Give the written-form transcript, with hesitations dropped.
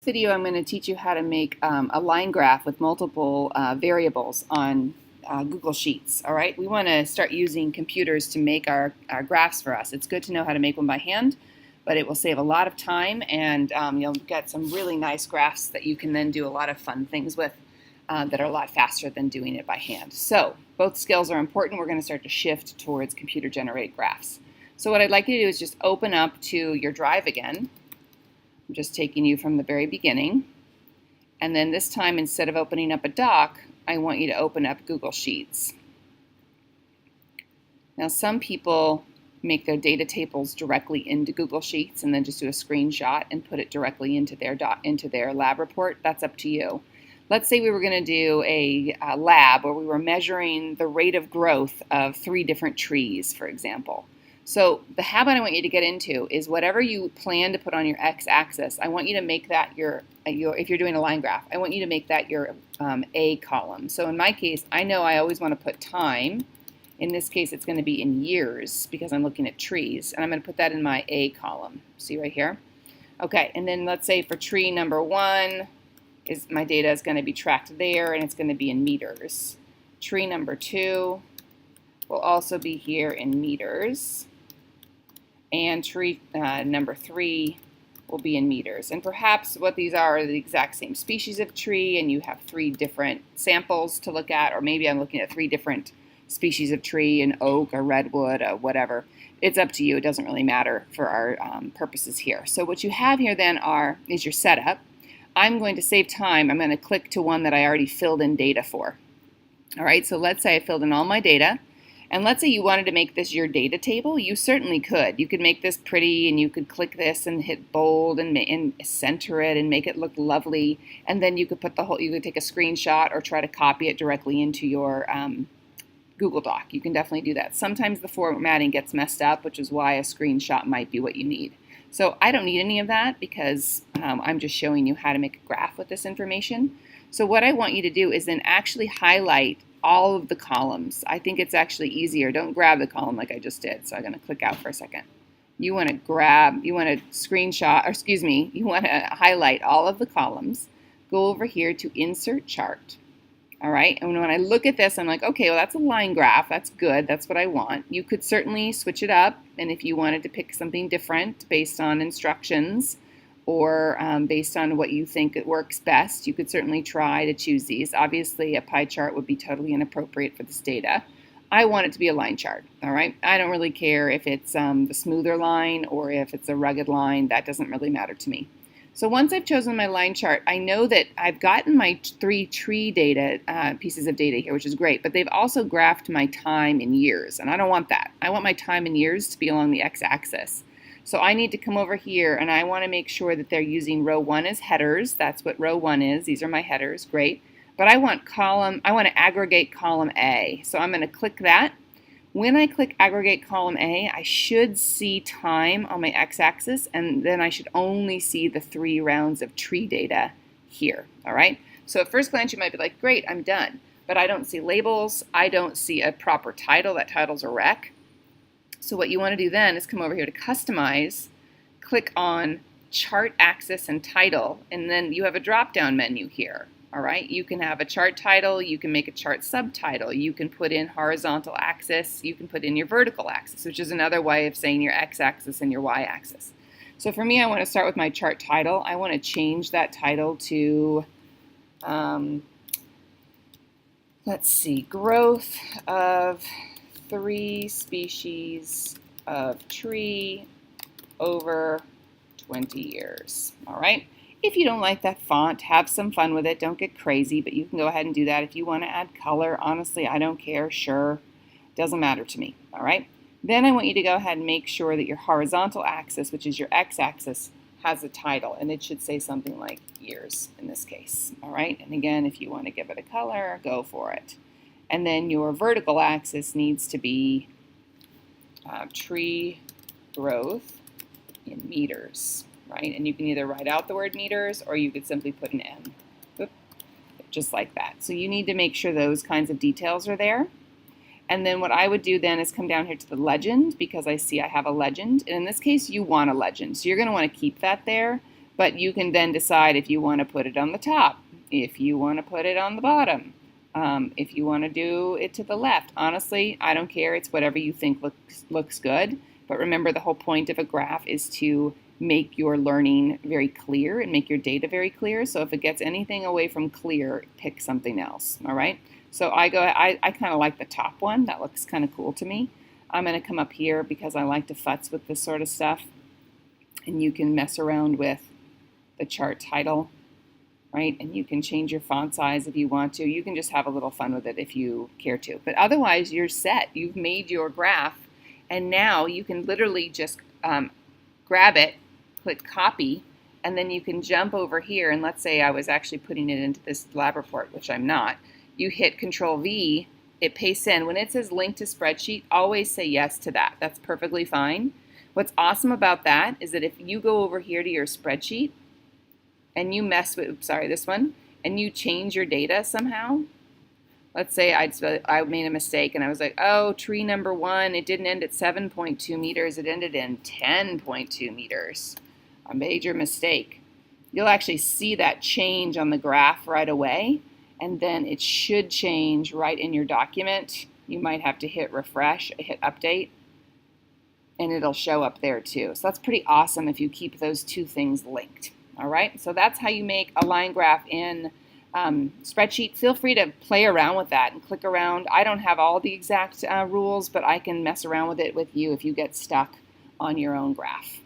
Video, I'm going to teach you how to make a line graph with multiple variables on Google Sheets. All right, we want to start using computers to make our graphs for us. It's good to know how to make one by hand, but it will save a lot of time, and you'll get some really nice graphs that you can then do a lot of fun things with that are a lot faster than doing it by hand. So both skills are important. We're going to start to shift towards computer-generated graphs. So what I'd like you to do is just open up to your drive again. I'm just taking you from the very beginning. And then this time, instead of opening up a doc, I want you to open up Google Sheets. Now, some people make their data tables directly into Google Sheets and then just do a screenshot and put it directly into their lab report. That's up to you. Let's say we were going to do a lab where we were measuring the rate of growth of 3 different trees, for example. So the habit I want you to get into is whatever you plan to put on your x-axis, I want you to make that if you're doing a line graph, I want you to make that your A column. So in my case, I know I always want to put time. In this case, it's going to be in years because I'm looking at trees, and I'm going to put that in my A column. See right here? Okay, and then let's say for tree number 1, my data is going to be tracked there, and it's going to be in meters. Tree number 2 will also be here in meters. And tree number 3 will be in meters. And perhaps what these are the exact same species of tree, and you have 3 different samples to look at, or maybe I'm looking at 3 different species of tree, an oak, a redwood, whatever. It's up to you. It doesn't really matter for our purposes here. So what you have here then is your setup. I'm going to save time. I'm going to click to one that I already filled in data for. All right, so let's say I filled in all my data. And let's say you wanted to make this your data table, you certainly could. You could make this pretty, and you could click this and hit bold and center it and make it look lovely. And then you could you could take a screenshot or try to copy it directly into your Google Doc. You can definitely do that. Sometimes the formatting gets messed up, which is why a screenshot might be what you need. So I don't need any of that because I'm just showing you how to make a graph with this information. So what I want you to do is then actually highlight all of the columns. I think it's actually easier. Don't grab the column like I just did. So I'm going to click out for a second. You want to screenshot, or excuse me, you want to highlight all of the columns. Go over here to Insert Chart. All right, and when I look at this, I'm like, okay, well, that's a line graph. That's good. That's what I want. You could certainly switch it up, and if you wanted to pick something different based on instructions, or based on what you think it works best, you could certainly try to choose these. Obviously, a pie chart would be totally inappropriate for this data. I want it to be a line chart, all right? I don't really care if it's the smoother line or if it's a rugged line. That doesn't really matter to me. So once I've chosen my line chart, I know that I've gotten my 3 tree data, pieces of data here, which is great, but they've also graphed my time in years, and I don't want that. I want my time in years to be along the x-axis. So I need to come over here, and I want to make sure that they're using row 1 as headers. That's what row 1 is. These are my headers. Great. But I want to aggregate column A. So I'm going to click that. When I click aggregate column A, I should see time on my x-axis, and then I should only see the 3 rounds of tree data here. All right. So at first glance, you might be like, great, I'm done. But I don't see labels. I don't see a proper title. That title's a rec. So what you want to do then is come over here to Customize, click on Chart Axis and Title, and then you have a drop-down menu here. All right, you can have a chart title, you can make a chart subtitle, you can put in horizontal axis, you can put in your vertical axis, which is another way of saying your x-axis and your y-axis. So for me, I want to start with my chart title. I want to change that title to, let's see, growth of 3 species of tree over 20 years. All right. If you don't like that font, have some fun with it. Don't get crazy, but you can go ahead and do that. If you want to add color, honestly, I don't care. Sure. Doesn't matter to me. All right. Then I want you to go ahead and make sure that your horizontal axis, which is your x-axis, has a title, and it should say something like years in this case. All right. And again, if you want to give it a color, go for it. And then your vertical axis needs to be tree growth in meters, right? And you can either write out the word meters or you could simply put an M, just like that. So you need to make sure those kinds of details are there. And then what I would do then is come down here to the legend, because I see I have a legend. And in this case, you want a legend. So you're going to want to keep that there. But you can then decide if you want to put it on the top, if you want to put it on the bottom, if you want to do it to the left. Honestly, I don't care. It's whatever you think looks good. But remember, the whole point of a graph is to make your learning very clear and make your data very clear. So if it gets anything away from clear, pick something else. All right. So I kind of like the top one. That looks kind of cool to me. I'm going to come up here because I like to futz with this sort of stuff. And you can mess around with the chart title, right? And you can change your font size if you want to. You can just have a little fun with it if you care to. But otherwise, you're set. You've made your graph. And now you can literally just grab it, click copy, and then you can jump over here. And let's say I was actually putting it into this lab report, which I'm not. You hit Control V, it pastes in. When it says link to spreadsheet, always say yes to that. That's perfectly fine. What's awesome about that is that if you go over here to your spreadsheet and you mess with, this one, and you change your data somehow, let's say I made a mistake and I was like, oh, tree number 1, it didn't end at 7.2 meters, it ended in 10.2 meters. A major mistake. You'll actually see that change on the graph right away, and then it should change right in your document. You might have to hit refresh, hit update, and it'll show up there too. So that's pretty awesome if you keep those two things linked. All right, so that's how you make a line graph in Spreadsheet. Feel free to play around with that and click around. I don't have all the exact rules, but I can mess around with it with you if you get stuck on your own graph.